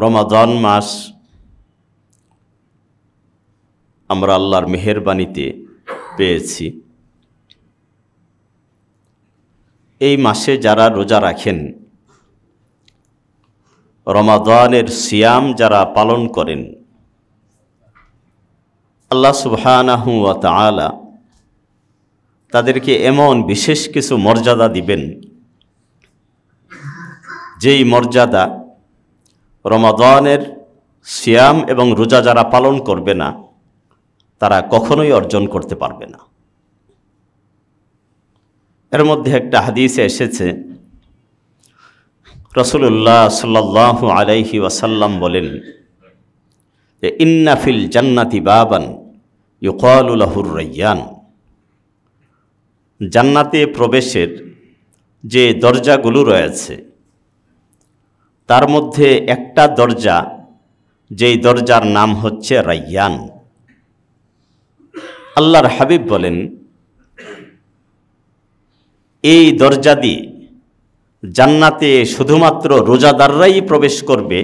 রমাদান মাস আমরা আল্লাহর মেহেরবানিতে পেয়েছি। এই মাসে যারা রোজা রাখেন, রমাদানের সিয়াম যারা পালন করেন, আল্লাহ সুবহানাহু ওয়া তাআলা তাদেরকে এমন বিশেষ কিছু মর্যাদা দিবেন, যেই মর্যাদা রমাদানের সিয়াম এবং রোজা যারা পালন করবে না তারা কখনোই অর্জন করতে পারবে না। এর মধ্যে একটা হাদিসে এসেছে, রাসূলুল্লাহ সাল্লাল্লাহু আলাইহি ওয়াসাল্লাম বলেন যে ইন্না ফিল জান্নাতি বাবান ইউকালু লাহুর রায়্যান, জান্নাতে প্রবেশের যে দরজাগুলো রয়েছে তার মধ্যে একটা দরজা, যেই দরজার নাম হচ্ছে রায়্যান। আল্লাহর হাবিব বলেন, এই দরজা দিয়ে জান্নাতে শুধুমাত্র রোজাদাররাই প্রবেশ করবে,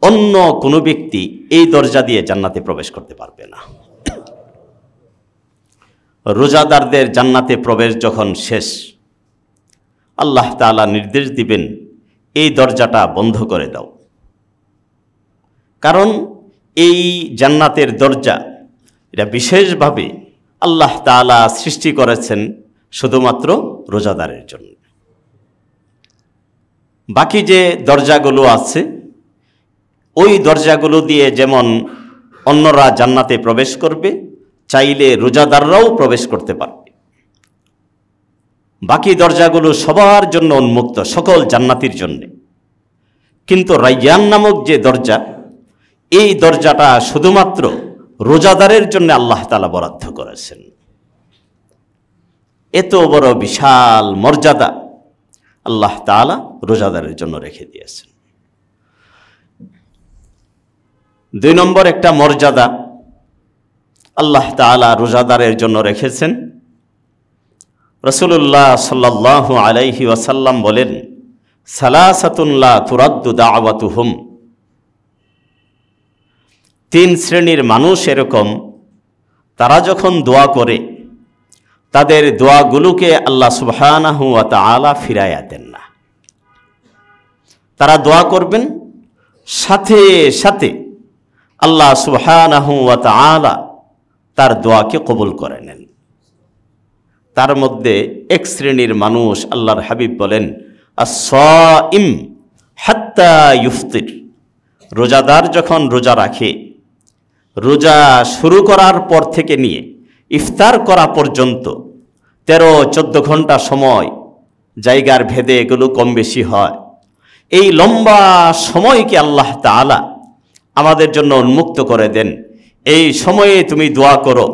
অন্য কোনো ব্যক্তি এই দরজা দিয়ে জান্নাতে প্রবেশ করতে পারবে না। রোজাদারদের জান্নাতে প্রবেশ যখন শেষ, আল্লাহ তাআলা নির্দেশ দিবেন, এই দরজাটা বন্ধ করে দাও। কারণ এই জান্নাতের দরজা এটা বিশেষভাবে আল্লাহ তাআলা সৃষ্টি করেছেন শুধুমাত্র রোজাদারের জন্য। বাকি যে দরজাগুলো আছে, ওই দরজাগুলো দিয়ে যেমন অন্যরা জান্নাতে প্রবেশ করবে, চাইলে রোজাদাররাও প্রবেশ করতে পারবে। বাকি দরজাগুলো সবার জন্য উন্মুক্ত, সকল জান্নাতীর জন্য। কিন্তু রায়্যান নামক যে দরজা, এই দরজাটা শুধুমাত্র রোজাদারের জন্য আল্লাহ তাআলা বরাদ্দ করেছেন। এত বড় বিশাল মর্যাদা আল্লাহ তাআলা রোজাদারের জন্য রেখে দিয়েছেন। 2 নম্বর একটা মর্যাদা আল্লাহ তাআলা রোজাদারের জন্য রেখেছেন। রাসূলুল্লাহ সাল্লাল্লাহু আলাইহি ওয়াসাল্লাম বলেন, সালাসাতুন লা তুরাদ্দু দাওয়াতুহুম, 3 শ্রেণীর মানুষ এরকম, তারা যখন দোয়া করে তাদের দোয়াগুলোকে আল্লাহ সুবহানাহু ওয়া তাআলা ফিরাইয়া দেন না। তারা দোয়া করবেন, সাথে সাথে আল্লাহ সুবহানাহু ওয়া তাআলা তার দোয়াকে কবুল করে নেন। তার মধ্যে এক শ্রেণীর মানুষ, আল্লাহর হাবিব বলেন, আস-সাইম হাত্তা ইফতির, রোজাদার যখন রোজা রাখে, রোজা শুরু করার পর থেকে নিয়ে ইফতার করা পর্যন্ত 13-14 ঘন্টা সময়, জায়গার ভেদে এগুলো কম বেশি হয়। এই লম্বা সময়কে আল্লাহ তাআলা আমাদের জন্য উন্মুক্ত করে দেন। এই সময়ে তুমি দোয়া করো।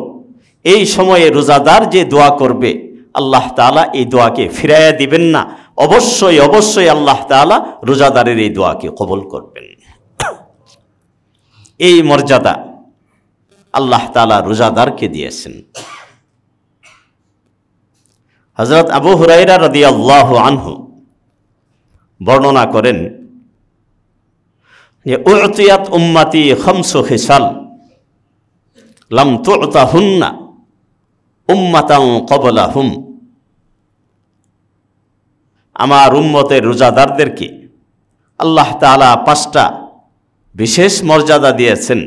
এই সময়ে রোজাদার যে দোয়া করবে, আল্লাহ তাআলা এই দোয়াকে ফিরাইয়া দিবেন না। অবশ্যই অবশ্যই আল্লাহ তাআলা রোজাদারের এই দোয়াকে কবুল করবেন। এই মর্যাদা আল্লাহ তাআলা রোজাদারকে দিয়েছেন। হযরত আবু হুরায়রা রাদিয়াল্লাহু আনহু বর্ণনা করেন যে উতিয়াত উম্মতি খামসু খিসাল লাম তু'তাহুন্না উম্মাতান ক্বাবলাহুম, আমার উম্মতের রোজাদারদেরকে আল্লাহ তাআলা 5টা বিশেষ মর্যাদা দিয়েছেন।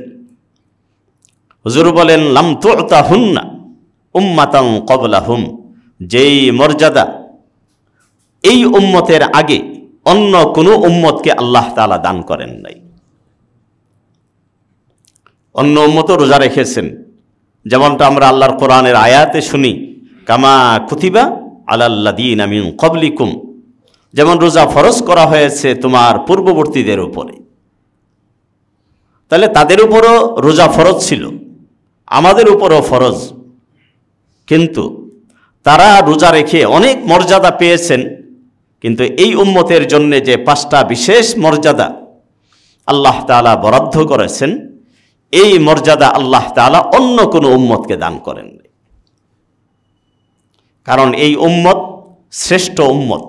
হুজুর বলেন, লাম তু'তাহুন্না উম্মাতান ক্বাবলাহুম, যেই মর্যাদা এই উম্মতের আগে অন্য কোনো উম্মতকে আল্লাহ তাআলা দান করেন নাই। অন্য উম্মতও রোজা রেখেছেন, যেমনটা আমরা আল্লাহর কোরআনের আয়াতে শুনি, কামা কুতিবা আলাল্লাযীনা মিন ক্বাবলিকুম, যেমন রোজা ফরজ করা হয়েছে তোমার পূর্ববর্তীদের উপরে। তাহলে তাদের উপরও রোজা ফরজ ছিল, আমাদের উপরও ফরজ। কিন্তু তারা রোজা রেখে অনেক মর্যাদা পেয়েছেন, কিন্তু এই উম্মতের জন্য যে 5টা বিশেষ মর্যাদা আল্লাহ তাআলা বরাদ্দ করেছেন, এই মর্যাদা আল্লাহ তাআলা অন্য কোনো উম্মতকে দান করেন। কারণ এই উম্মত শ্রেষ্ঠ উম্মত।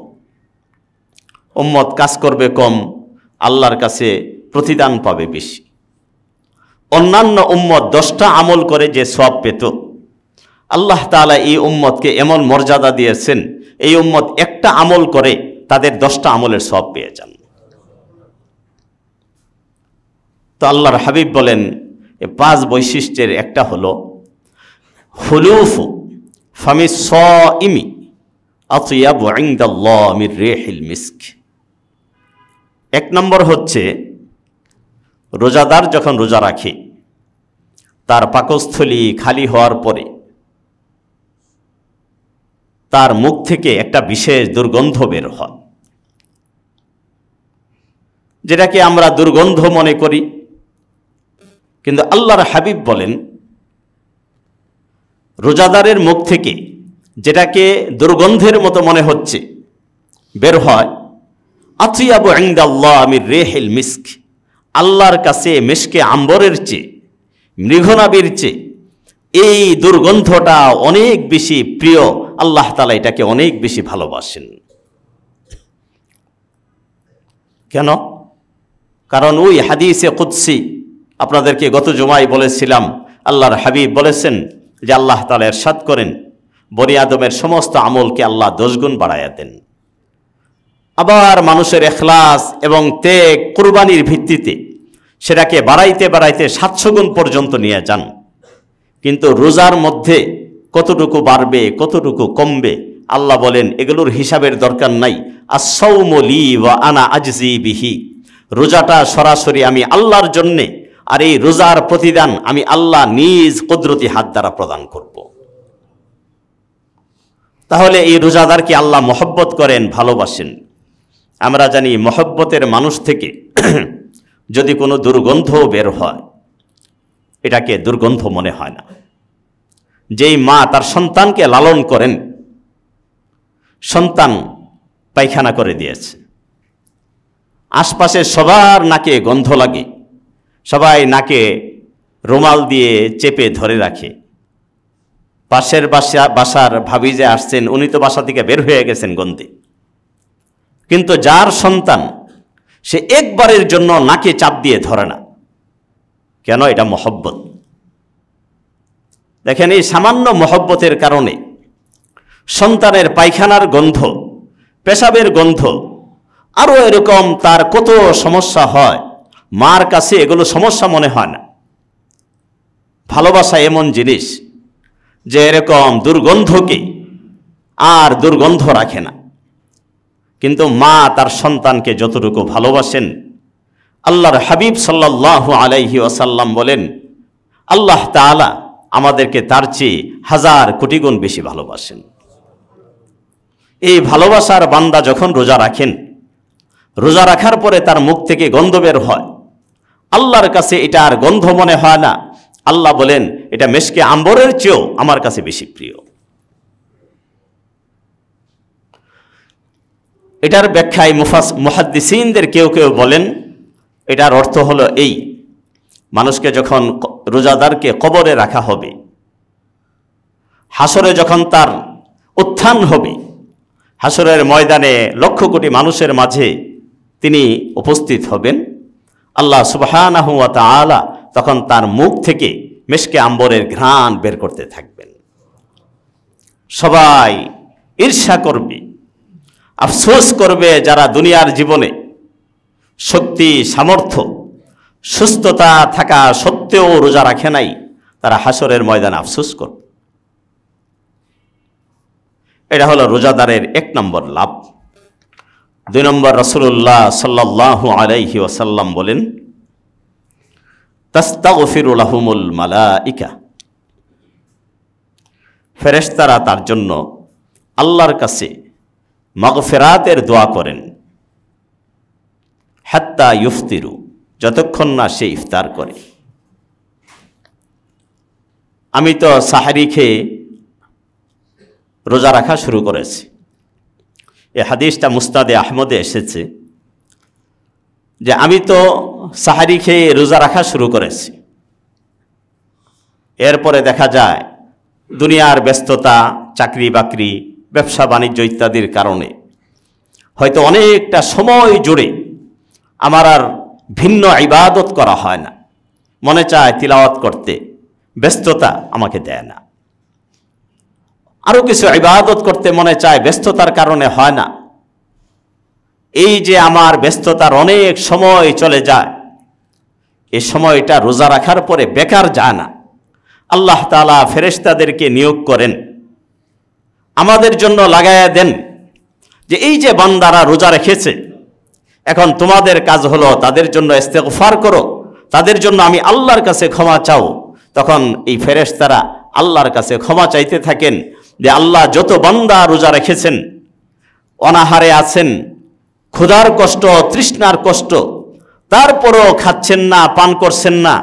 উম্মত কাজ করবে কম, আল্লাহর কাছে প্রতিদান পাবে বেশি। অন্যান্য উম্মত 10টা আমল করে যে সওয়াব পেত, আল্লাহ তাআলা এই উম্মতকে এমন মর্যাদা দিয়েছেন, এই উম্মত একটা আমল করে তাদের 10টা আমলের সওয়াব পেয়ে যান। তো আল্লাহর হাবিব বলেন এই 5 বৈশিষ্ট্যের একটা হলো হুলুফু ফামিস সাইমি আতয়াবু ইনদাল্লাহ মির রিহিল মিস্ক। 1 নম্বর হচ্ছে রোজাদার যখন রোজা রাখে তার পাকস্থলী খালি হওয়ার পরে তার মুখ থেকে একটা বিশেষ দুর্গন্ধ বের হয়, যেটাকে আমরা দুর্গন্ধ মনে করি, কিন্তু আল্লাহর হাবিব বলেন রোজাদারের মুখ থেকে যেটাকে দুর্গন্ধের মতো মনে হচ্ছে বের হয়, আতয়াবু ইনদাল্লাহ মির রিহিল মিস্ক, আল্লাহর কাছে মিশকে আম্বরের চেয়ে, মৃগনাবির চেয়ে এই দুর্গন্ধটা অনেক বেশি প্রিয়। আল্লাহ তাআলা এটাকে অনেক বেশি ভালোবাসেন। কেন? কারণ ওই হাদিসে কুদসি আপনাদেরকে গত জুমায় বলেছিলাম, আল্লাহর হাবিব বলেছেন যে আল্লাহ তাআলা ইরশাদ করেন বনি আদমের সমস্ত আমলকে আল্লাহ 10 গুণ বাড়ায়া দেন। আবার মানুষের ইখলাস এবং ত্যাগ কুরবানির ভিত্তিতে সেটাকে বাড়াইতে বাড়াইতে 700 গুণ পর্যন্ত নিয়ে যান। কিন্তু রোজার মধ্যে কতটুকু বাড়বে কতটুকু কমবে আল্লাহ বলেন এগুলোর হিসাবের দরকার নাই। আস-সাওমু লি ওয়া আনা আজজি বিহি, রোজাটা সরাসরি আমি আল্লাহর জন্যে, আর এই রোজার প্রতিদান আমি আল্লাহ নিজ কুদরতি হাত দ্বারা প্রদান করব। তাহলে এই রোজাদারকে আল্লাহ মহব্বত করেন, ভালোবাসেন। আমরা জানি মহব্বতের মানুষ থেকে যদি কোনো দুর্গন্ধ বের হয় এটাকে দুর্গন্ধ মনে হয় না। যেই মা তার সন্তানকে লালন করেন, সন্তান পায়খানা করে দিয়েছে, আশপাশে সবার নাকে গন্ধ লাগে, সবাই নাকে রুমাল দিয়ে চেপে ধরে রাখে। পাশের বাসার ভাবি যে আসছেন উনি তো বাসা থেকে বের হয়ে গেছেন গন্ধে, কিন্তু যার সন্তান সে একবারের জন্য নাকে চাপ দিয়ে ধরে না। কেন? এটা মহব্বত। দেখেন এই সামান্য মহব্বতের কারণে সন্তানের পায়খানার গন্ধ, পেশাবের গন্ধ, আরও এরকম তার কত সমস্যা হয়, মার কাছে এগুলো সমস্যা মনে হয় না। ভালোবাসা এমন জিনিস যে এরকম দুর্গন্ধকে আর দুর্গন্ধ রাখে না। কিন্তু মা তার সন্তানকে যতটুকু ভালোবাসেন, আল্লাহর হাবিব সাল্লাল্লাহু আলাইহি ওয়াসাল্লাম বলেন আল্লাহ তাআলা আমাদেরকে তার চেয়ে 1000 কোটি গুণ বেশি ভালোবাসেন। এই ভালোবাসার বান্দা যখন রোজা রাখেন, রোজা রাখার পরে তার মুখ থেকে গন্ধ বের হয়, আল্লাহর কাছে এটা আর গন্ধ মনে হয় না। আল্লাহ বলেন এটা মিশকে আম্বরের চেয়েও আমার কাছে বেশি প্রিয়। এটার ব্যাখ্যায় মুহাদ্দিসিনদের কেউ কেউ বলেন এটার অর্থ হলো এই, মানুষকে যখন রোজাদারকে কবরে রাখা হবে, হাসরে যখন তার উত্থান হবে, হাসরের ময়দানে লক্ষ কোটি মানুষের মাঝে তিনি উপস্থিত হবেন, আল্লাহ সুবহানাহু ওয়া তাআলা তখন তার মুখ থেকে মিশকে আম্বরের ঘ্রাণ বের করতে থাকবেন। সবাই ঈর্ষা করবে, আফসোস করবে, যারা দুনিয়ার জীবনে শক্তি, সামর্থ্য, সুস্থতা থাকা সত্ত্বেও রোজা রাখে নাই, তারা হাসরের ময়দানে আফসোস করবে। এটা হলো রোজাদারের 1 নম্বর লাভ। 2 নম্বর, রাসূলুল্লাহ সাল্লাল্লাহু আলাইহি ওয়াসাল্লাম বলেন তাস্তাগফিরু লাহুমুল মালাইকা, ফেরেশতারা তার জন্য আল্লাহর কাছে মাগফিরাতের দোয়া করেন, হাত্তা ইফতিরু, যতক্ষণ না সে ইফতার করে। আমি তো সাহারি খেয়ে রোজা রাখা শুরু করেছি। এই হাদিসটা মুসনাদে আহমদে এসেছে যে আমি তো সাহারি খেয়ে রোজা রাখা শুরু করেছি। এরপরে দেখা যায় দুনিয়ার ব্যস্ততা, চাকরি বাকরি, ব্যবসা বাণিজ্য ইত্যাদির কারণে হয়তো অনেকটা সময় জুড়ে আমার আর ভিন্ন ইবাদত করা হয় না। মনে চায় তিলাওয়াত করতে, ব্যস্ততা আমাকে দেয় না। আরও কিছু ইবাদত করতে মনে চায়, ব্যস্ততার কারণে হয় না। এই যে আমার ব্যস্ততার অনেক সময় চলে যায়, এই সময়টা রোজা রাখার পরে বেকার যায় না। আল্লাহ তাআলা ফেরেশতাদেরকে নিয়োগ করেন, আমাদের জন্য লাগায়া দেন যে এই যে বান্দারা রোজা রেখেছে, এখন তোমাদের কাজ হলো তাদের জন্য ইস্তেগফার করো, তাদের জন্য আমি আল্লাহর কাছে ক্ষমা চাও। তখন এই ফেরেশতারা আল্লাহর কাছে ক্ষমা চাইতে থাকেন যে আল্লাহ, যত বান্দা রোজা রেখেছেন, অনাহারে আছেন, ক্ষুধার কষ্ট, তৃষ্ণার কষ্ট, তারপরও খাচ্ছেন না, পান করছেন না,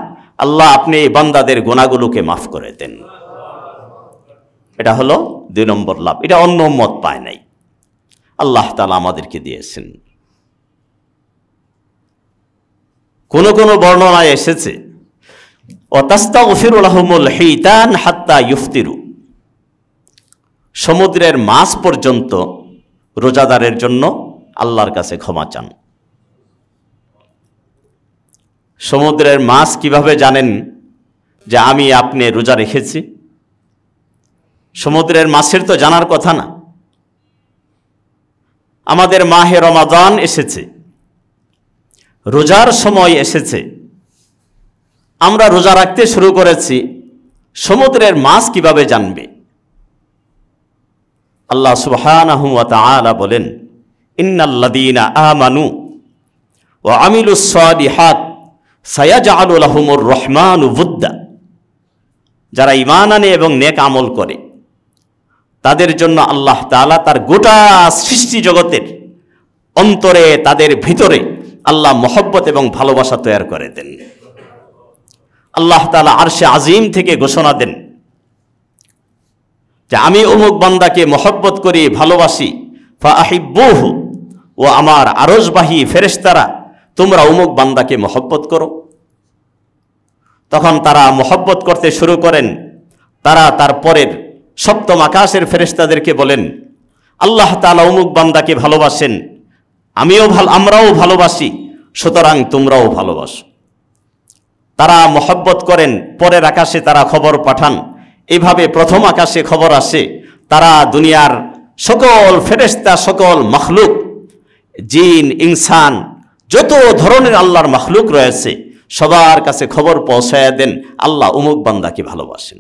আল্লাহ আপনি এই বান্দাদের গুনাহগুলোকে মাফ করে দেন। এটা হলো 2 নম্বর লাভ। এটা অন্য উম্মত পায় নাই, আল্লাহ তাআলা আমাদেরকে দিয়েছেন। কোন কোন বর্ণনায় এসেছে ওয়াতাস্তাগফিরু লাহুমুল হিতান হাত্তা ইফতিরু, সমুদ্রের মাছ পর্যন্ত রোজাদারের জন্য আল্লাহর কাছে ক্ষমা চান। সমুদ্রের মাছ কিভাবে জানেন যে আমি আপনি রোজা রেখেছি? সমুদ্রের মাছের তো জানার কথা না। আমাদের মাহে রমাদান এসেছে, রোজার সময় এসেছে, আমরা রোজা রাখতে শুরু করেছি, সমুদ্রের মাছ কিভাবে জানবে? আল্লাহ সুবহানাহু ওয়া তাআলা বলেন, ইন্নাল্লাযীনা আমানু ওয়া আমিলুস সালিহাত সায়াজআলু লাহুমুর রহমানু ওয়ুদ্দা, যারা ঈমান আনে এবং নেক আমল করে তাদের জন্য আল্লাহ তাআলা তার গোটা সৃষ্টি জগতের অন্তরে, তাদের ভিতরে আল্লাহ মহব্বত এবং ভালোবাসা তৈরি করে দেন। আল্লাহ তাআলা আরশে আজিম থেকে ঘোষণা দেন যে আমি অমুক বান্দাকে মহব্বত করি, ভালোবাসি, ফাআহিব্বুহু, ও আমার আরশবাহী ফেরেশতারা তোমরা অমুক বান্দাকে মহব্বত করো। তখন তারা মহব্বত করতে শুরু করেন। তারা তারপরের সপ্তম আকাশের ফেরেশতাদেরকে বলেন, আল্লাহ তাআলা অমুক বান্দাকে ভালোবাসেন, আমরাও ভালোবাসি, সুতরাং তোমরাও ভালোবাসো। তারা মহব্বত করেন, পরের আকাশে তারা খবর পাঠান। এইভাবে প্রথম আকাশে খবর আসে, তারা দুনিয়ার সকল ফেরেশতা, সকল মখলুক, জিন, ইনসান, যত ধরনের আল্লাহর মখলুক রয়েছে সবার কাছে খবর পৌঁছায়া দেন আল্লাহ অমুক বান্দাকে ভালোবাসেন।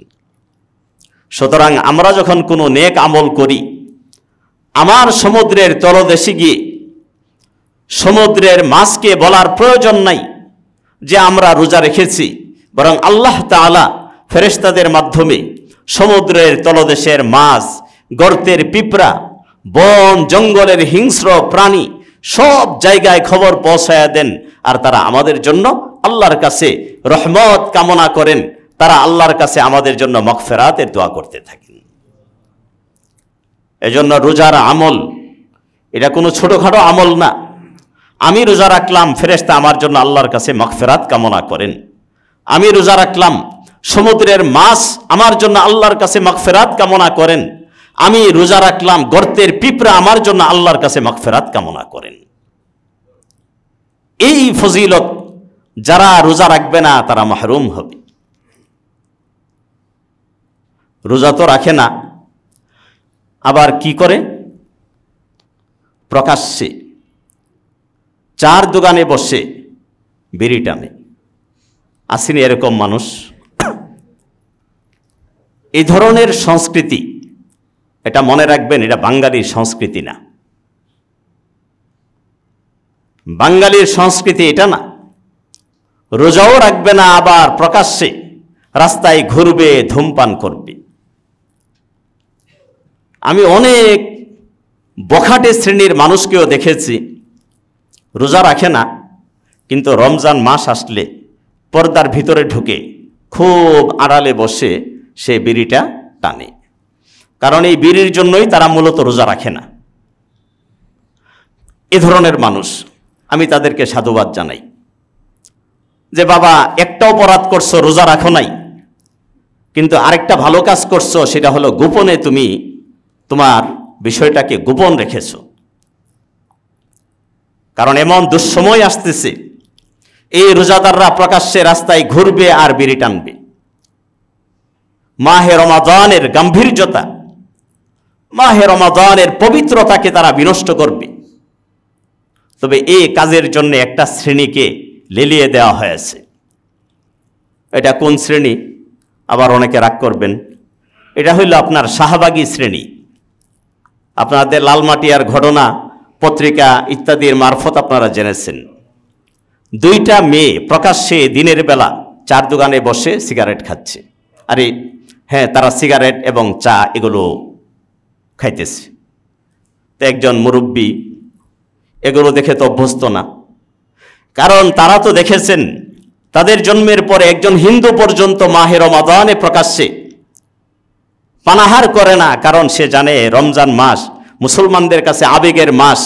সুতরাং আমরা যখন কোনো নেক আমল করি, আমার সমুদ্রের তলদেশে গিয়ে সমুদ্রের মাছকে বলার প্রয়োজন নাই যে আমরা রোজা রেখেছি, বরং আল্লাহ তাআলা ফেরেশতাদের মাধ্যমে সমুদ্রের তলদেশের মাছ, গর্তের পিঁপড়া, বন জঙ্গলের হিংস্র প্রাণী সব জায়গায় খবর পৌঁছায়া দেন। আর তারা আমাদের জন্য আল্লাহর কাছে রহমত কামনা করেন, তারা আল্লাহর কাছে আমাদের জন্য মাগফিরাতের দোয়া করতে থাকেন। এজন্য রোজার আমল এটা কোনো ছোটখাটো আমল না। আমি রোজা রাখলাম, ফেরেশতা আমার জন্য আল্লাহর কাছে মাগফিরাত কামনা করেন। আমি রোজা রাখলাম, সমুদ্রের মাছ আমার জন্য আল্লাহর কাছে মাগফিরাত কামনা করেন। আমি রোজা রাখলাম, গর্তের পিঁপড়া আমার জন্য আল্লাহর কাছে মাগফিরাত কামনা করেন। এই ফজিলত যারা রোজা রাখবে না তারা মাহরুম হবে। রোজা তো রাখে না, আবার কি করে? প্রকাশ্যে চার দোকানে বসে বিড়ি টানে। আসেনি এরকম মানুষ? এই ধরনের সংস্কৃতি, এটা মনে রাখবেন, এটা বাঙালির সংস্কৃতি না। বাঙালির সংস্কৃতি এটা না। রোজাও রাখবে না, আবার প্রকাশ্যে রাস্তায় ঘুরবে, ধূমপান করবে। আমি অনেক বখাটে শ্রেণীর মানুষকেও দেখেছি, রোজা রাখে না, কিন্তু রমজান মাস আসলে পর্দার ভিতরে ঢুকে খুব আড়ালে বসে সে বিড়িটা টানে। কারণ এই বিড়ির জন্যই তারা মূলত রোজা রাখে না। এ ধরনের মানুষ আমি তাদেরকে সাধুবাদ জানাই যে বাবা, একটা অপরাধ করছো, রোজা রাখো নাই, কিন্তু আরেকটা ভালো কাজ করছো, সেটা হলো গোপনে তুমি তোমার বিষয়টাকে গোপন রেখেছো। কারণ এমন দুঃসময় আসতেছে এই রোজাদাররা প্রকাশ্যে রাস্তায় ঘুরবে আর বিড়ি টানবে। মাহে রমাদানের গাম্ভীর্যতা, মাহে রমাদানের পবিত্রতাকে তারা বিনষ্ট করবে। তবে এই কাজের জন্য একটা শ্রেণীকে লেলিয়ে দেওয়া হয়েছে। এটা কোন শ্রেণী? আবার অনেকে রাগ করবেন। এটা হইল আপনার শাহবাগী শ্রেণী। আপনাদের লালমাটিয়ার ঘটনা পত্রিকা ইত্যাদির মারফত আপনারা জেনেছেন, 2টা মেয়ে প্রকাশ্যে দিনের বেলা চার দোকানে বসে সিগারেট খাচ্ছে। আরে হ্যাঁ, তারা সিগারেট এবং চা এগুলো খাইতেছে। তো একজন মুরব্বী এগুলো দেখে তো অভ্যস্ত না, কারণ তারা তো দেখেছেন তাদের জন্মের পরে একজন হিন্দু পর্যন্ত মাহে রমাদানে প্রকাশ্যে পানাহার করে না, কারণ সে জানে রমজান মাস মুসলমানদের কাছে আবেগের মাস,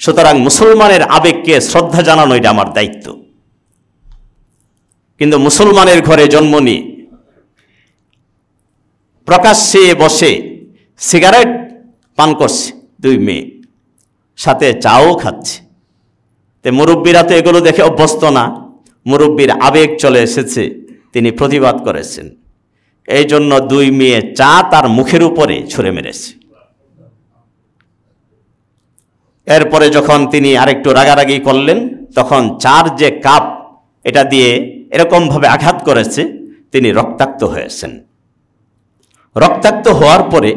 সুতরাং মুসলমানের আবেগকে শ্রদ্ধা জানানো এটা আমার দায়িত্ব। কিন্তু মুসলমানের ঘরে জন্ম নিয়ে প্রকাশ্যে বসে সিগারেট পান করছে 2 মেয়ে, সাথে চাও খাচ্ছে। তে মুরব্বীরা তো এগুলো দেখে অভ্যস্ত না, মুরব্বীর আবেগ চলে এসেছে, তিনি প্রতিবাদ করেছেন। এই জন্য 2 মেয়ে চা তার মুখের উপরে ছুঁড়ে মেরেছে। এরপরে যখন তিনি আরেকটু রাগারাগি করলেন, তখন চার যে কাপ এটা দিয়ে এরকমভাবে আঘাত করেছে, তিনি রক্তাক্ত হয়েছেন। রক্তাক্ত হওয়ার পরে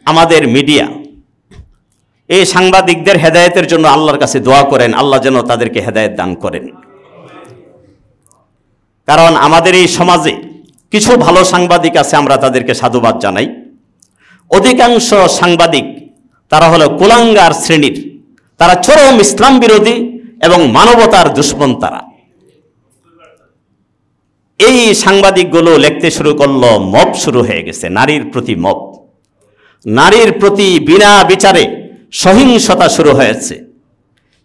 আমাদের মিডিয়া এই সাংবাদিকদের হেদায়েতের জন্য আল্লাহর কাছে দোয়া করেন, আল্লাহ যেন তাদেরকে হেদায়েত দান করেন। কারণ আমাদের এই সমাজে কিছু ভালো সাংবাদিক আছে, আমরা তাদেরকে সাধুবাদ জানাই। অধিকাংশ সাংবাদিক তারা হলো কুলাঙ্গার শ্রেণীর, তারা চরম ইসলাম বিরোধী এবং মানবতার দুশ্মন। তারা এই সাংবাদিকগুলো লিখতে শুরু করলো, মব শুরু হয়ে গেছে, নারীর প্রতি মব, নারীর প্রতি বিনা বিচারে সহিংসতা শুরু হয়েছে।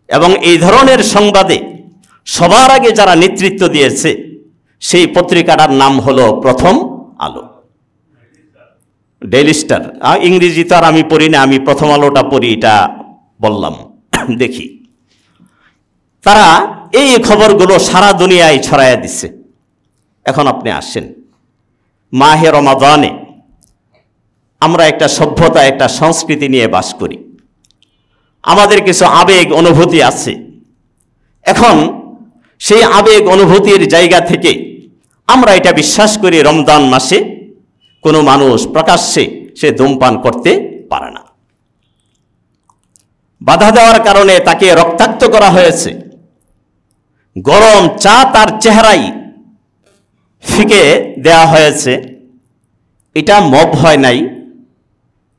এবং এই ধরনের সংবাদে সবার আগে যারা নেতৃত্ব দিয়েছে সেই পত্রিকাটার নাম হলো প্রথম আলো, ডেইলি স্টার। ইংরেজি তো আর আমি পড়ি না, আমি প্রথম আলোটা পড়ি, এটা বললাম দেখি। তারা এই খবরগুলো সারা দুনিয়ায় ছড়াইয়া দিচ্ছে। এখন আপনি আসেন, মাহে রমাদানে আমরা একটা সভ্যতা, একটা সংস্কৃতি নিয়ে বাস করি, আমাদের কিছু আবেগ অনুভূতি আছে। এখন সেই আবেগ অনুভূতির জায়গা থেকে আমরা এটা বিশ্বাস করি রমজান মাসে কোনো মানুষ প্রকাশ্যে সে ধূমপান করতে পারে না। বাধা দেওয়ার কারণে তাকে রক্তাক্ত করা হয়েছে। গরম চা তার চেহারায় ফিকে দেওয়া হয়েছে। এটা মব হয় নাই,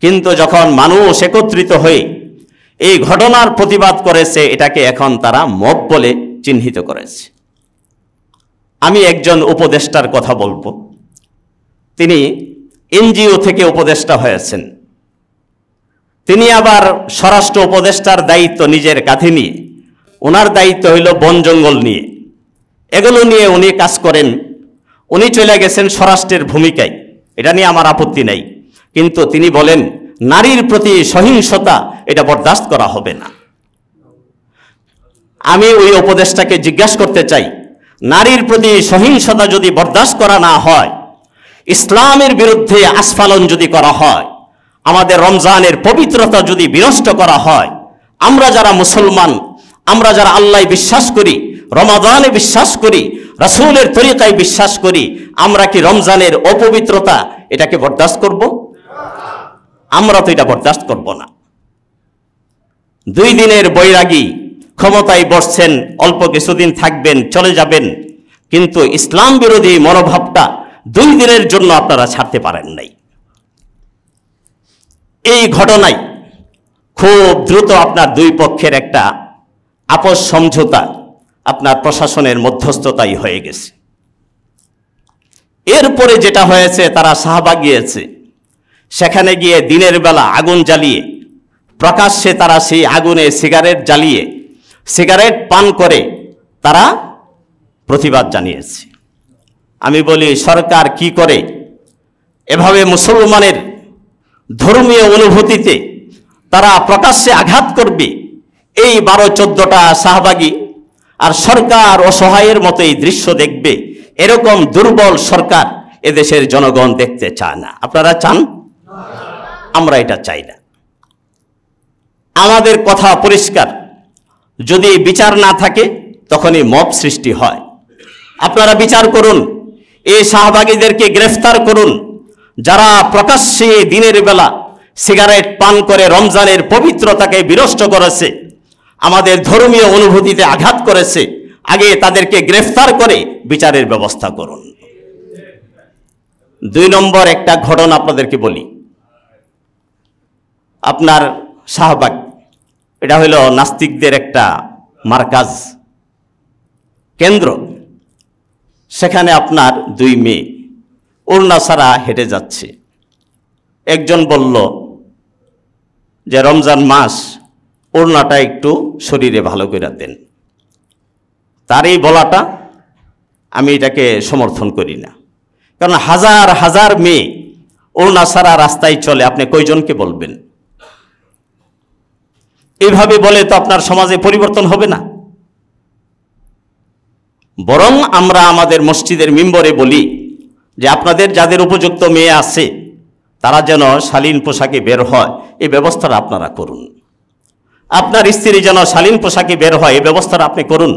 কিন্তু যখন মানুষ একত্রিত হয়ে এই ঘটনার প্রতিবাদ করেছে, এটাকে এখন তারা মব বলে চিহ্নিত করেছে। আমি একজন উপদেষ্টার কথা বলবো, তিনি এনজিও থেকে উপদেষ্টা হয়েছেন। তিনি আবার স্বরাষ্ট্র উপদেষ্টার দায়িত্ব নিজের কাঁধে নিয়ে, ওনার দায়িত্ব হইল বন জঙ্গল নিয়ে, এগুলো নিয়ে উনি কাজ করেন। উনি চলে গেছেন স্বরাষ্ট্রের ভূমিকায়, এটা নিয়ে আমার আপত্তি নাই, কিন্তু তিনি বলেন নারীর প্রতি সহিংসতা এটা বরদাস্ত করা হবে না। আমি ওই উপদেষ্টাকে জিজ্ঞাসা করতে চাই, নারীর প্রতি সহিংসতা যদি বরদাস্ত করা না হয়, ইসলামের বিরুদ্ধে আস্ফালন যদি করা হয়, আমাদের রমজানের পবিত্রতা যদি বিনষ্ট করা হয়, আমরা যারা মুসলমান, আমরা যারা আল্লাহ বিশ্বাস করি, রমাদানে বিশ্বাস করি, রাসূলের তরিকায় বিশ্বাস করি, আমরা কি রমজানের অপবিত্রতা এটাকে বরদাস্ত করব? আমরা তো এটা বরদাস্ত করব না। 2 দিনের বৈরাগী ক্ষমতায় বসছেন, অল্প কিছুদিন থাকবেন, চলে যাবেন, কিন্তু ইসলাম বিরোধী মনোভাবটা 2 দিনের জন্য আপনারা ছাড়তে পারেন নাই। এই ঘটনায় খুব দ্রুত আপনার 2 পক্ষের একটা আপস সমঝোতা আপনার প্রশাসনের মধ্যস্থতাই হয়ে গেছে। এরপরে যেটা হয়েছে, তারা শাহবাগ গিয়েছে, সেখানে গিয়ে দিনের বেলা আগুন জ্বালিয়ে প্রকাশ্যে তারা সেই আগুনে সিগারেট জ্বালিয়ে সিগারেট পান করে তারা প্রতিবাদ জানিয়েছে। আমি বলি, সরকার কি করে এভাবে মুসলমানের ধর্মীয় অনুভূতিতে তারা প্রকাশ্যে আঘাত করবে? এই 12-14টা শাহবাগী আর সরকার অসহায়ের মতো এই দৃশ্য দেখবে, এরকম দুর্বল সরকার এদেশের জনগণ দেখতে চায় না। আপনারা চান? আমরা এটা চাই না। আমাদের কথা পরিষ্কার, যদি বিচার না থাকে তখনই মব সৃষ্টি হয়। আপনারা বিচার করুন, এই শাহবাগীদেরকে গ্রেফতার করুন, যারা প্রকাশ্যে দিনের বেলা সিগারেট পান করে রমজানের পবিত্রতাকে বিনষ্ট করেছে, আমাদের ধর্মীয় অনুভূতিতে আঘাত করেছে। আগে তাদেরকে গ্রেফতার করে বিচারের ব্যবস্থা করুন। 2 নম্বর একটা ঘটনা আপনাদেরকে বলি। আপনার শাহবাগ, এটা হইল নাস্তিকদের একটা মার্কাজ কেন্দ্র। সেখানে আপনার 2 মেয়ে ওড়না ছাড়া হেঁটে যাচ্ছে। একজন বলল যে রমজান মাস, ওড়নাটা একটু শরীরে ভালো করে দেন। তার এই বলাটা আমি এটাকে সমর্থন করি না, কারণ হাজার হাজার মেয়ে ওড়না ছাড়া রাস্তায় চলে, আপনি কয়জনকে বলবেন? এইভাবে বলে তো আপনার সমাজে পরিবর্তন হবে না। বরং আমরা আমাদের মসজিদের মিম্বরে বলি যে আপনাদের যাদের উপযুক্ত মেয়ে আছে তারা যেন শালীন পোশাকে বের হয়, এই ব্যবস্থাটা আপনারা করুন। আপনার স্ত্রী যেন শালীন পোশাকে বের হয়, এই ব্যবস্থাটা আপনি করুন।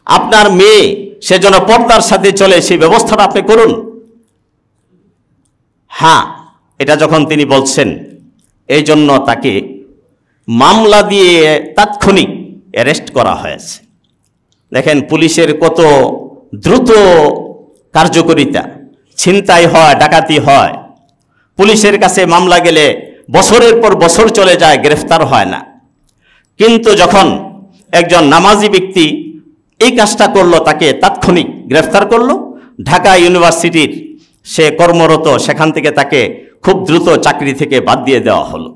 আপনার মেয়ে সে যেন পর্দার সাথে চলে, সেই ব্যবস্থাটা আপনি করুন। হ্যাঁ, এটা যখন তিনি বলছেন, এই জন্য তাকে মামলা দিয়ে তাৎক্ষণিক অ্যারেস্ট করা হয়েছে। দেখেন পুলিশের কত দ্রুত কার্যকারিতা, ছিনতাই হয়, ডাকাতি হয়, পুলিশের কাছে মামলা গেলে বছরের পর বছর চলে যায়, গ্রেফতার হয় না। কিন্তু যখন একজন নামাজি ব্যক্তি এই কাজটা করলো, তাকে তাৎক্ষণিক গ্রেফতার করলো। ঢাকা ইউনিভার্সিটির সে কর্মরত, সেখান থেকে তাকে খুব দ্রুত চাকরি থেকে বাদ দিয়ে দেওয়া হলো।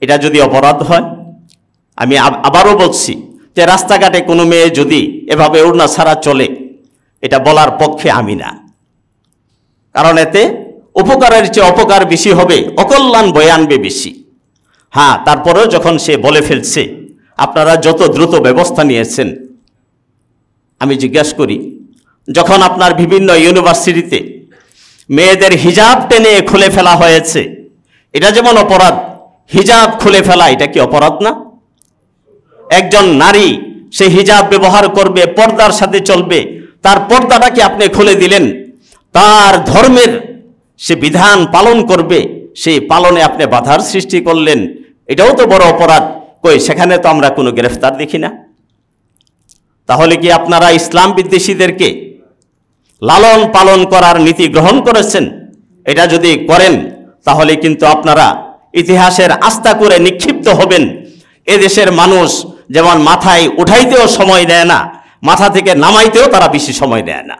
এটা যদি অপরাধ হয়, আমি আবারও বলছি যে রাস্তাঘাটে কোনো মেয়ে যদি এভাবে ওড়না ছাড়া চলে, এটা বলার পক্ষে আমি না, কারণ এতে উপকারের চেয়ে অপকার বেশি হবে, অকল্যাণ বয়ে আনবে বেশি। হ্যাঁ, তারপরেও যখন সে বলে ফেলছে, আপনারা যত দ্রুত ব্যবস্থা নিয়েছেন, আমি জিজ্ঞাসা করি, যখন আপনার বিভিন্ন ইউনিভার্সিটিতে মেয়েদের হিজাব টেনে খুলে ফেলা হয়েছে, এটা যেমন অপরাধ, হিজাব খুলে ফেলা এটা কি অপরাধ না? একজন নারী সে হিজাব ব্যবহার করবে, পর্দার সাথে চলবে, তার পর্দাটাকে আপনি খুলে দিলেন, তার ধর্মের সে বিধান পালন করবে, সেই পালনে আপনি বাধার সৃষ্টি করলেন, এটাও তো বড় অপরাধ। কই, সেখানে তো আমরা কোনো গ্রেফতার দেখি না। তাহলে কি আপনারা ইসলাম বিদ্বেষীদেরকে লালন পালন করার নীতি গ্রহণ করেছেন? এটা যদি করেন তাহলে কিন্তু আপনারা ইতিহাসের আস্থা করে নিক্ষিপ্ত হবেন। এদেশের মানুষ যেমন মাথায় উঠাইতেও সময় দেয় না, মাথা থেকে নামাইতেও তারা বেশি সময় দেয় না।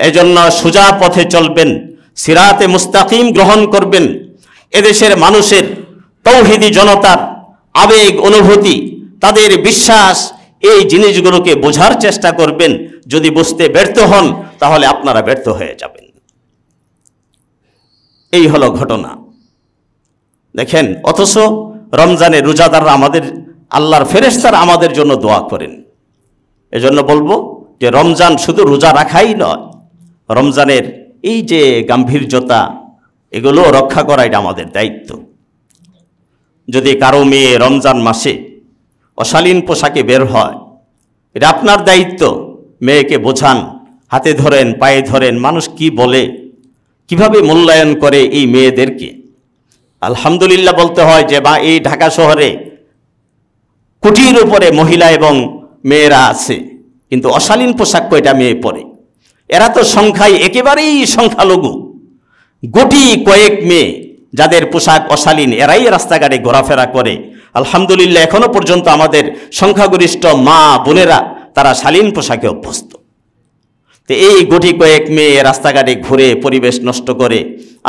এজন্য সোজা পথে চলবেন, সিরাতে মুস্তাকিম গ্রহণ করবেন। এদেশের মানুষের তৌহিদি জনতার আবেগ অনুভূতি, তাদের বিশ্বাস, এই জিনিসগুলোকে বোঝার চেষ্টা করবেন। যদি বুঝতে ব্যর্থ হন তাহলে আপনারা ব্যর্থ হয়ে যাবেন। এই হলো ঘটনা। দেখেন, অথচ রমজানে রোজাদাররা, আমাদের আল্লাহর ফেরেশতারা আমাদের জন্য দোয়া করেন। এজন্য বলবো যে রমজান শুধু রোজা রাখাই নয়, রমজানের এই যে গাম্ভীর্যতা, এগুলো রক্ষা করা এটা আমাদের দায়িত্ব। যদি কারো মেয়ে রমজান মাসে অশালীন পোশাকে বের হয়, এটা আপনার দায়িত্ব। মেয়েকে বোঝান, হাতে ধরেন, পায়ে ধরেন, মানুষ কি বলে, কিভাবে মূল্যায়ন করে এই মেয়েদেরকে। আলহামদুলিল্লাহ বলতে হয় যে বা এই ঢাকা শহরে কোটির উপরে মহিলা এবং মেয়েরা আছে, কিন্তু অশালীন পোশাক কয়টা মেয়ে পরে? এরা তো সংখ্যায় একেবারেই সংখ্যালঘু। গুটি কয়েক মেয়ে যাদের পোশাক অশালীন, এরাই রাস্তাঘাটে ঘোরাফেরা করে। আলহামদুলিল্লাহ এখনো পর্যন্ত আমাদের সংখ্যাগরিষ্ঠ মা বোনেরা তারা শালীন পোশাকে অভ্যস্ত। তো এই গুটি কয়েক মেয়ে রাস্তাঘাটে ঘুরে পরিবেশ নষ্ট করে,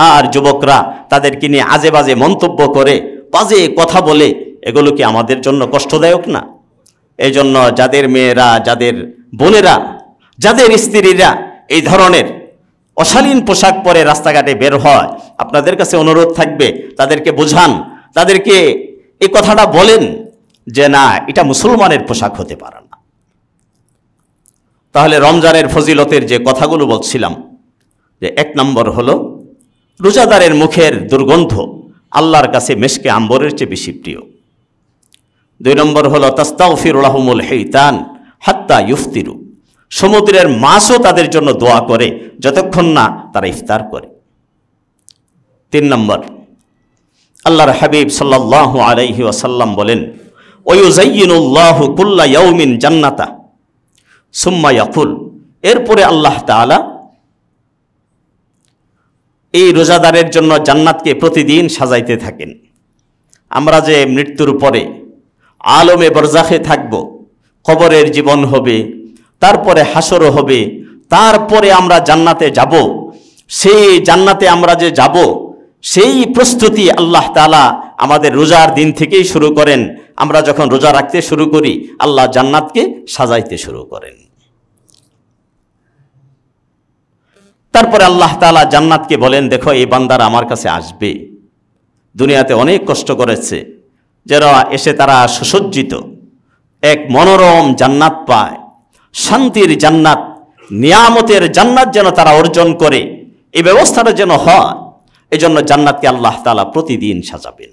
আর যুবকরা তাদেরকে নিয়ে আজে বাজে মন্তব্য করে, বাজে কথা বলে, এগুলো কি আমাদের জন্য কষ্টদায়ক না? এই জন্য যাদের মেয়েরা, যাদের বোনেরা, যাদের স্ত্রীরা এই ধরনের অশালীন পোশাক পরে রাস্তাঘাটে বের হয়, আপনাদের কাছে অনুরোধ থাকবে তাদেরকে বোঝান, তাদেরকে এই কথাটা বলেন যে না, এটা মুসলমানের পোশাক হতে পারে না। তাহলে রমজানের ফজিলতের যে কথাগুলো বলছিলাম, যে 1 নম্বর হলো রোজাদারের মুখের দুর্গন্ধ আল্লাহর কাছে মেশকে আম্বরের চেয়ে বেশি প্রিয়। 2 নম্বর হলো তাস্তাগফিরু লাহুমুল হিতান হাত্তা ইফতিরু, সমুদ্রের মাছও তাদের জন্য দোয়া করে যতক্ষণ না তারা ইফতার করে। 3 নম্বর, আল্লাহর হাবিব সাল্লাল্লাহু আলাইহি ওয়াসাল্লাম বলেন, ওয়ায়ুযায়্যিনুল্লাহু কুল্লা ইয়াউমিন জান্নাতা সুম্মা ইয়াকুল, এরপরে আল্লাহ তাআলা এই রোজাদারের জন্য জান্নাতকে প্রতিদিন সাজাইতে থাকেন। আমরা যে মৃত্যুর পরে আলমে বরজাখে থাকব, কবরের জীবন হবে, তারপরে হাসরও হবে, তারপরে আমরা জান্নাতে যাব, সেই জান্নাতে আমরা যে যাব সেই প্রস্তুতি আল্লাহ তাআলা আমাদের রোজার দিন থেকেই শুরু করেন। আমরা যখন রোজা রাখতে শুরু করি, আল্লাহ জান্নাতকে সাজাইতে শুরু করেন। তারপরে আল্লাহ তাআলা জান্নাতকে বলেন, দেখো এই বান্দারা আমার কাছে আসবে, দুনিয়াতে অনেক কষ্ট করেছে, যারা এসে তারা সুসজ্জিত এক মনোরম জান্নাত পায়, শান্তির জান্নাত, নিয়ামতের জান্নাত যেন তারা অর্জন করে, এই ব্যবস্থাটা যেন হয়, এজন্য জান্নাতকে আল্লাহ তাআলা প্রতিদিন সাজাবেন।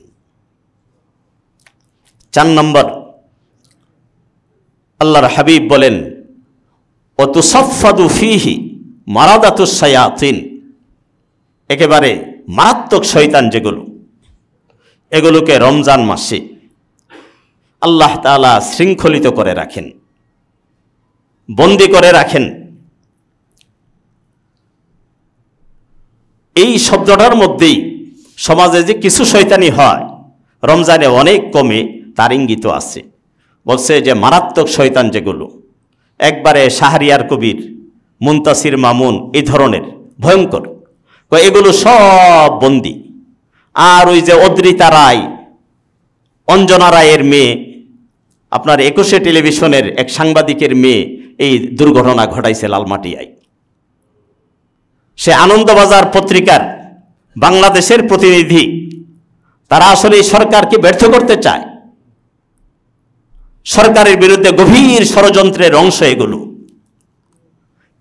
4 নম্বর, আল্লাহর হাবিব বলেন, ওয়াতুসাফফাদু ফীহি মারাদাতুস শায়াতিন, একেবারে মারাত্মক শয়তান যেগুলো, এগুলোকে রমজান মাসে আল্লাহ তাআলা শৃঙ্খলিত করে রাখেন, বন্দী করে রাখেন। এই শব্দটার মধ্যেই সমাজে যে কিছু শয়তানি হয় রমজানে অনেক কমে তার ইঙ্গিত আছে। বলছে যে মারাত্মক শয়তান যেগুলো, একবারে শাহরিয়ার কবির, মুনতাসির মামুন, এই ধরনের ভয়ঙ্কর, এগুলো সব বন্দী। আর ওই যে অদ্রিতা রায়, অঞ্জনা রায়ের মেয়ে, আপনার 21 টেলিভিশনের এক সাংবাদিকের মেয়ে এই দুর্ঘটনা ঘটাইছে লালমাটিয়ায়। সে আনন্দবাজার পত্রিকার বাংলাদেশের প্রতিনিধি, তারা আসলে সরকারকে ব্যর্থ করতে চায়, সরকারের বিরুদ্ধে গভীর ষড়যন্ত্রের অংশ এগুলো।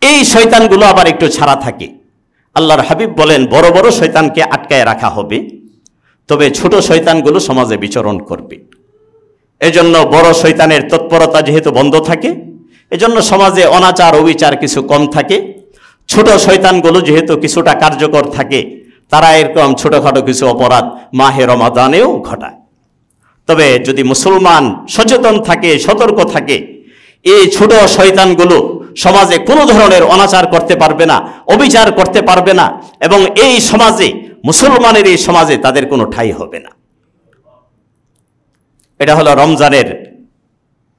এই শয়তানগুলো আবার একটু ছাড়া থাকে। আল্লাহর হাবিব বলেন, বড় বড় শয়তানকে আটকায় রাখা হবে, তবে ছোট শয়তানগুলো সমাজে বিচরণ করবে। এজন্য বড় শয়তানের তৎপরতা যেহেতু বন্ধ থাকে, এজন্য সমাজে অনাচার অবিচার কিছু কম থাকে। ছোট শয়তানগুলো যেহেতু কিছুটা কার্যকর থাকে, তারা এরকম ছোটখাটো কিছু অপরাধ মাহে রমাদানেও ঘটায়। তবে যদি মুসলমান সচেতন থাকে, সতর্ক থাকে, এই ছোট শয়তানগুলো সমাজে কোনো ধরনের অনাচার করতে পারবে না, অবিচার করতে পারবে না, এবং এই সমাজে, মুসলমানের এই সমাজে তাদের কোনো ঠাঁই হবে না। এটা হলো রমজানের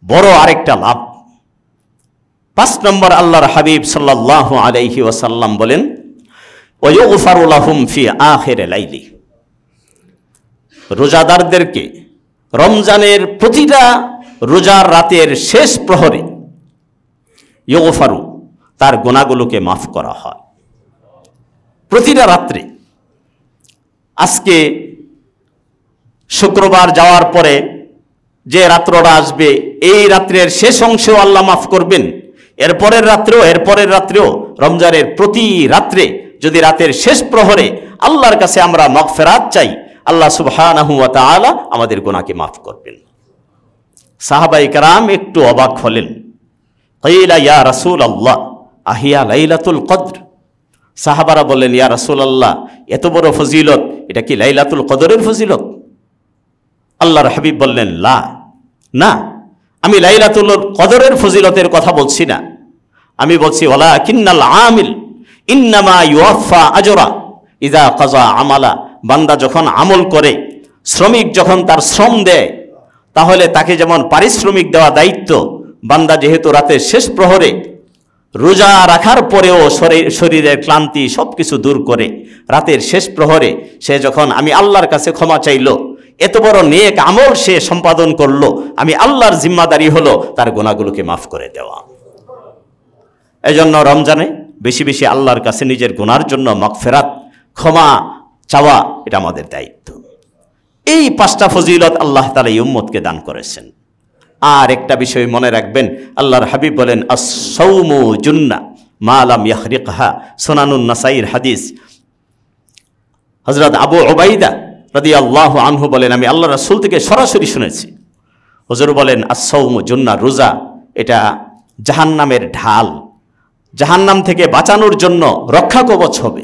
বড় আরেকটা লাভ। 5 নম্বর, আল্লাহর হাবিব সাল্লাল্লাহু আলাইহি ওয়াসাল্লাম বলেন, ওয়ায়ুগফারু লাহুম ফি আখির লাইলি, রোজাদারদেরকে রমজানের প্রতিটা রোজার রাতের শেষ প্রহরে ইউগফারু, তার গুনাহগুলোকে মাফ করা হয় প্রতিটা রাত্রে। আজকে শুক্রবার যাওয়ার পরে যে রাত্রটা আসবে, এই রাত্রের শেষ অংশেও আল্লাহ মাফ করবেন, এরপরের রাত্রেও রমজানের প্রতি রাত্রে যদি রাতের শেষ প্রহরে আল্লাহর কাছে আমরা মাগফিরাত চাই, আল্লাহ সুবহানাহু ওয়া তাআলা আমাদের গুনাহকে মাফ করবেন। সাহাবায়ে কেরাম একটু অবাক হলেন। ক্বাইলা ইয়া রাসূলুল্লাহ আহিয়া লাইলাতুল কদর, সাহাবারা বললেন, ইয়া রাসূলুল্লাহ, এত বড় ফজিলত, এটা কি লাইলাতুল কদরের ফজিলত? আল্লাহর হাবিব বললেন, না, আমি লাইলাতুল কদরের ফজিলতের কথা বলছি না, আমি বলছি ওয়ালাকিন্নাল আমিল ইন্নামা ইউওয়াফা আজরা ইযা কাযা আমালা, বান্দা যখন আমল করে, শ্রমিক যখন তার শ্রম দেয়, তাহলে তাকে যেমন পারিশ্রমিক দেওয়া দায়িত্ব, বান্দা যেহেতু রাতের শেষ প্রহরে রোজা রাখার পরেও শরীরের ক্লান্তি সবকিছু দূর করে রাতের শেষ প্রহরে সে যখন আমি আল্লাহর কাছে ক্ষমা চাইল, এত বড় নেক আমল সে সম্পাদন করলো, আমি আল্লাহর জিম্মাদারি হলো তার গুনাহগুলোকে মাফ করে দেওয়া। এজন্য রমজানে বেশি বেশি আল্লাহর কাছে নিজের গুনার জন্য মাগফিরাত, ক্ষমা চাওয়া, এটা আমাদের দায়িত্ব। এই 5টা ফজিলত আল্লাহ তাআলা এই উম্মতকে দান করেছেন। আর একটা বিষয় মনে রাখবেন, আল্লাহর হাবিব বলেন আস-সাওমু জুন্নাহ মা লাম ইয়াখরিকহা, সুনানুন নাসাইর হাদিস। হযরত আবু উবাইদা রাদিয়াল্লাহু আনহু বলেন, আমি আল্লাহর রাসূল থেকে সরাসরি শুনেছি, হুজুর বলেন আস-সাওমু জুন্নাহ, রোজা এটা জাহান্নামের ঢাল, জাহান্নাম থেকে বাঁচানোর জন্য রক্ষা কবচ হবে।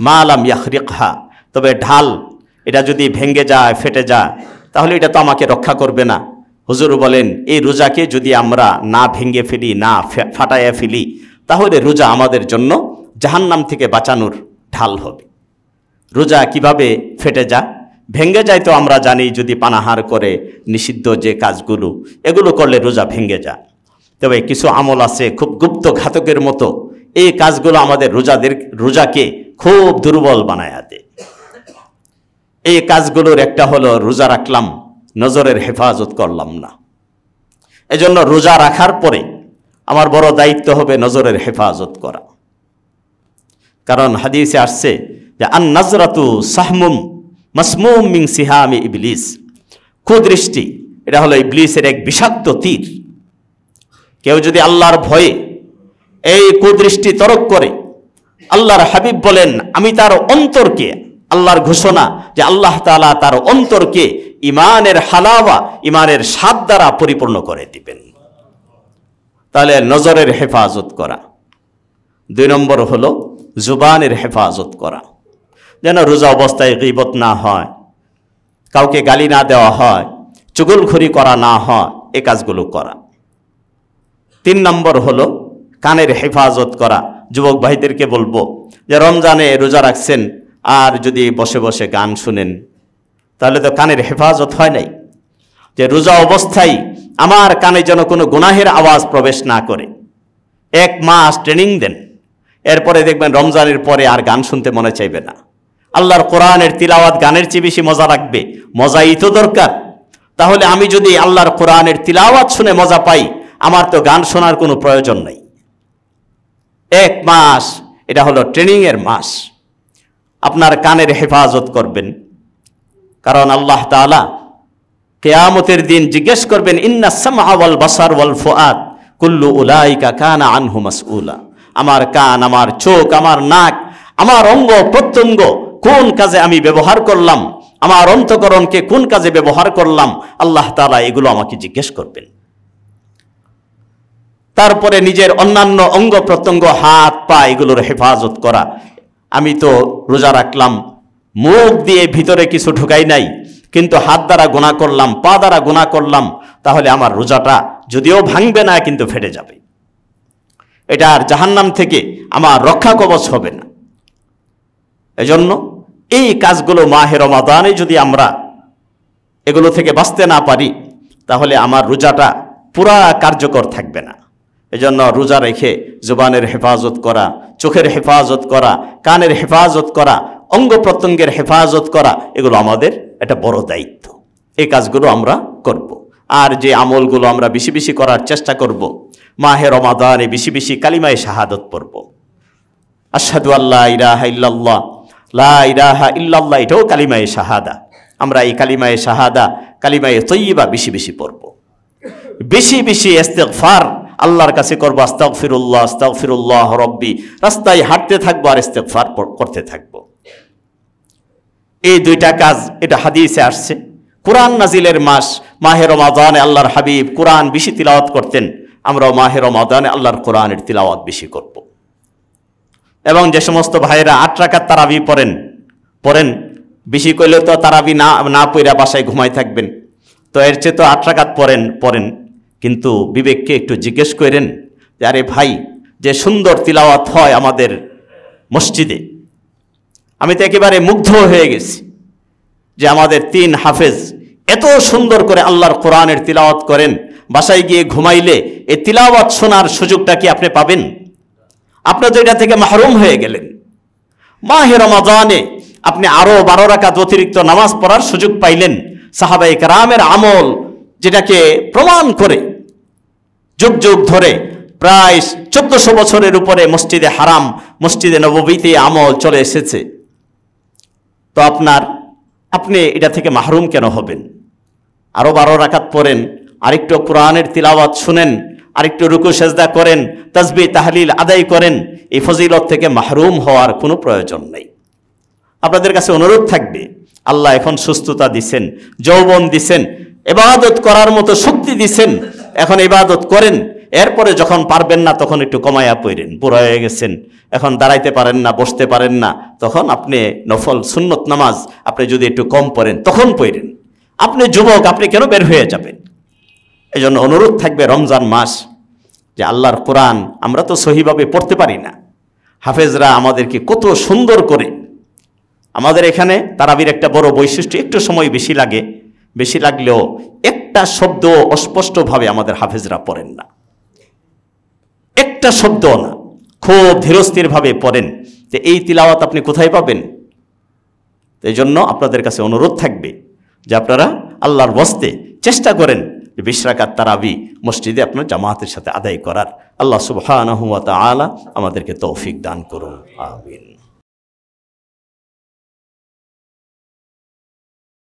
মা লাম ইয়াখরিকহা, তবে ঢাল এটা যদি ভেঙে যায়, ফেটে যায়, তাহলে এটা তো আমাকে রক্ষা করবে না। হুজুর বলেন এই রোজাকে যদি আমরা না ভেঙে ফেলি, না ফাটাইয়া ফেলি, তাহলে রোজা আমাদের জন্য জাহান্নাম থেকে বাঁচানোর ঢাল হবে। রোজা কিভাবে ফেটে যায়, ভেঙে যায় তো আমরা জানি, যদি পানাহার করে, নিষিদ্ধ যে কাজগুলো, এগুলো করলে রোজা ভেঙে যায়। তবে কিছু আমল আছে খুব গুপ্ত ঘাতকের মতো, এই কাজগুলো আমাদের রোজাকে খুব দুর্বল বানায় দেয়। এই কাজগুলোর একটা হলো, রোজা রাখলাম, নজরের হেফাজত করলাম না। এজন্য রোজা রাখার পরে আমার বড় দায়িত্ব হবে নজরের হেফাজত করা। কারণ হাদিসে আসছে যে আন নাজরাতু সাহমুম মাসমুম মিন সিহামি ইবলিস, কুদৃষ্টি এটা হলো ইবলিসের এক বিষাক্ত তীর। কেউ যদি আল্লাহর ভয়ে এই কুদৃষ্টি তরক করে, আল্লাহর হাবিব বলেন আমি তার অন্তরকে, আল্লাহর ঘোষণা যে আল্লাহ তাআলা তার অন্তরকে ইমানের হালাওয়া, ইমানের স্বাদ দ্বারা পরিপূর্ণ করে দিবেন। তাহলে নজরের হেফাজত করা। 2 নম্বর হলো জুবানের হেফাজত করা, যেন রোজা অবস্থায় গীবত না হয়, কাউকে গালি না দেওয়া হয়, চুগলখড়ি করা না হয়, এ কাজগুলো করা। 3 নম্বর হলো কানের হেফাজত করা। যুবক ভাইদেরকে বলবো যে রমজানে রোজা রাখছেন আর যদি বসে বসে গান শুনেন, তাহলে তো কানের হেফাজত হয় নাই। যে রোজা অবস্থায় আমার কানে যেন কোনো গুনাহের আওয়াজ প্রবেশ না করে। 1 মাস ট্রেনিং দেন, এরপরে দেখবেন রমজানের পরে আর গান শুনতে মনে চাইবে না। আল্লাহর কোরআনের তিলাওয়াত গানের চেয়ে বেশি মজা লাগবে, মজাই তো দরকার। তাহলে আমি যদি আল্লাহর কোরআনের তিলাওয়াত শুনে মজা পাই, আমার তো গান শোনার কোনো প্রয়োজন নেই। 1 মাস এটা হলো ট্রেনিংয়ের মাস। আপনার কানের হেফাজত করবেন, কারণ আল্লাহ তাআলা কিয়ামতের দিন জিজ্ঞেস করবেন ইন্নাস সামআ ওয়াল বাসার ওয়াল ফুআদ কুল্লু উলাইকা কানা আনহু মাসউলা। আমার কান, আমার চোখ, আমার নাক, আমার অঙ্গ প্রত্যঙ্গ কোন কাজে আমি ব্যবহার করলাম, আমার অন্তঃকরণকে কোন কাজে ব্যবহার করলাম, আল্লাহ তাআলা এগুলো আমাকে জিজ্ঞেস করবেন। তারপরে নিজের অন্যান্য অঙ্গ প্রত্যঙ্গ, হাত পা, এগুলোর হেফাজত করা। আমি তো রোজা রাখলাম, মুখ দিয়ে ভিতরে কিছু ঢুকাই নাই, কিন্তু হাত দ্বারা গুনাহ করলাম, পা দ্বারা গুনাহ করলাম, তাহলে আমার রোজাটা যদিও ভাঙবে না কিন্তু ফেটে যাবে। এটা আর জাহান্নাম থেকে আমার রক্ষা কবচ হবে না। এজন্য এই কাজগুলো মাহে রমাদানে যদি আমরা এগুলো থেকে বাঁচতে না পারি, তাহলে আমার রোজাটা পুরা কার্যকর থাকবে না। এজন্য রোজা রেখে জুবানের হেফাজত করা, চোখের হেফাজত করা, কানের হেফাজত করা, অঙ্গ প্রত্যঙ্গের হেফাজত করা, এগুলো আমাদের একটা বড় দায়িত্ব। এই কাজগুলো আমরা করব। আর যে আমলগুলো আমরা বেশি বেশি করার চেষ্টা করব, মাহে রমাদানে বেশি বেশি কালিমায়ে শাহাদত পড়ব। আশহাদু আল্লা ইলাহা ইল্লাল্লাহ, লা ইলাহা ইল্লাল্লাহ, এটাও কালিমায়ে শাহাদা। আমরা এই কালিমায়ে শাহাদা, কালিমায়ে তয়্যিবা বেশি বেশি পড়ব। বেশি বেশি ইস্তিগফার আল্লাহর কাছে করবো, আস্তাগফিরুল্লাহ আস্তাগফিরুল্লাহ রব্বি। রাস্তায় হাঁটতে থাকবো আর ইস্তিগফার করতে থাকবো। এই 2টা কাজ, এটা হাদিসে আসছে। কোরআন নাজিলের মাস মাহে রমাদানে আল্লাহর হাবিব কোরআন বেশি তিলাওয়াত করতেন। আমরাও মাহে রমাদানে আল্লাহর কোরআনের তিলাওয়াত বেশি করব। এবং যে সমস্ত ভাইয়েরা 8 রাকাত তারাবি পড়েন, বেশি করলে তো তারাবি না পড়া বাসায় ঘুমাই থাকবেন, তো এর চেয়ে তো 8 রাকাত পড়েন। কিন্তু বিবেককে একটু জিজ্ঞেস করেন যে আরে ভাই, যে সুন্দর তিলাওয়াত হয় আমাদের মসজিদে, আমি তো একেবারে মুগ্ধ হয়ে গেছি যে আমাদের 3 হাফেজ এত সুন্দর করে আল্লাহর কোরআনের তিলাওয়াত করেন। বাসায় গিয়ে ঘুমাইলে এই তিলাওয়াত শোনার সুযোগটা কি আপনি পাবেন? আপনি তো এটা থেকে মাহরুম হয়ে গেলেন। মাহে রমাদানে আপনি আরো 12 রাকাত অতিরিক্ত নামাজ পড়ার সুযোগ পাইলেন। সাহাবায়ে কেরামের আমল, যেটাকে প্রমাণ করে যুগ যুগ ধরে প্রায় 1400 বছরের উপরে মসজিদে হারাম, মসজিদে নববীতে আমল চলে এসেছে। তো আপনি এটা থেকে মাহরুম কেন হবেন? আরো 12 রাকাত পড়েন, আরেকটু কোরআনের তিলাওয়াত শুনেন, আরেকটু রুকু সেজদা করেন, তাসবিহ তাহলিল আদায় করেন। এই ফজিলত থেকে মাহরুম হওয়ার কোনো প্রয়োজন নেই। আপনাদের কাছে অনুরোধ থাকবে, আল্লাহ এখন সুস্থতা দিছেন, যৌবন দিছেন, ইবাদত করার মতো শক্তি দিছেন, এখন ইবাদত করেন। এরপরে যখন পারবেন না তখন একটু কমায়া পড়েন। বুড়া হয়ে গেছেন, এখন দাঁড়াইতে পারেন না, বসতে পারেন না, তখন আপনি নফল সুন্নত নামাজ আপনি যদি একটু কম পড়েন তখন পড়েন। আপনি যুবক, আপনি কেন বের হয়ে যাবেন? এই জন্য অনুরোধ থাকবে রমজান মাস যে আল্লাহর কোরআন আমরা তো সহিভাবে পড়তে পারি না, হাফেজরা আমাদেরকে কত সুন্দর করে, আমাদের এখানে তারাবির একটা বড় বৈশিষ্ট্য, একটু সময় বেশি লাগে, বেশি লাগলেও একটা শব্দ অস্পষ্টভাবে আমাদের হাফেজরা পড়েন না, একটা শব্দ না, খুব ধীরস্থিরভাবে পড়েন। তো এই তিলাওয়াত আপনি কোথায় পাবেন? এই জন্য আপনাদের কাছে অনুরোধ থাকবে যে আপনারা আল্লাহর ওয়াস্তে চেষ্টা করেন 20 রাকাত তারাবি মসজিদে আপনার জামাতের সাথে আদায় করার। আল্লাহ সুবহানাহু ওয়া তাআলা আমাদেরকে তৌফিক দান করুন, আমিন।